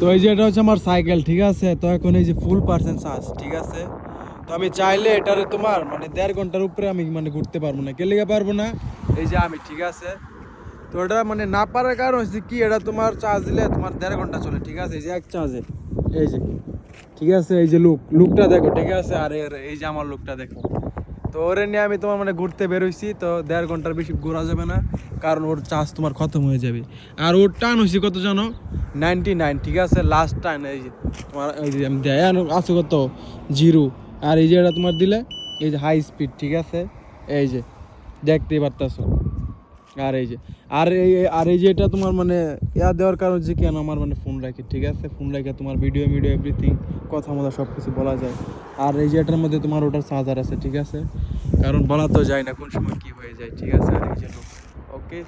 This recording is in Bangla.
তো এই যে এটা হচ্ছে আমার সাইকেল, ঠিক আছে। তো এখন এই যে ফুল পার্সেন্ট চার্জ, ঠিক আছে। তো আমি চাইলে এটারে তোমার মানে 1.5 ঘন্টার উপরে আমি মানে ঘুরতে পারবো না। কে লিগা পারবো না? এই যে আমি, ঠিক আছে। তো এটা মানে না পারার কারণ হচ্ছে কি, এটা তোমার চার্জ দিলে তোমার 1.5 ঘন্টা চলে, ঠিক আছে। এই যে এক চার্জে, এই যে, ঠিক আছে। এই যে লুকটা দেখো, ঠিক আছে। আর এই যে আমার লুকটা দেখো। তো ওরে নিয়ে আমি তোমার মানে ঘুরতে বেরোইছি। তো 1.5 ঘন্টার বেশি ঘোরা যাবে না, কারণ ওর চার্জ তোমার খতম হয়ে যাবে। আর ওর টান হয়েছে কত জানো? 99, ঠিক আছে, লাস্ট টান। এই যে তোমার এই যে আমি দেয় আছে কত 0। আর এই যে এটা তোমার দিলে এই যে হাই স্পিড, ঠিক আছে। এই যে দেখতেই পারতাছো। আর এই যে আর এই যে এটা তোমার মানে দেওয়ার কারণ যে কেন আমার মানে ফোন রাখি, ঠিক আছে। ফোন রাখে তোমার ভিডিও এভরিথিং কথা মতো সব কিছু বলা যায়। আর এই যে এটার মধ্যে তোমার ওটার চার্জার আছে, ঠিক আছে, কারণ বলা তো যায় না কোন সময় কি হয়ে যায়, ঠিক আছে। আর এই যে ওকে।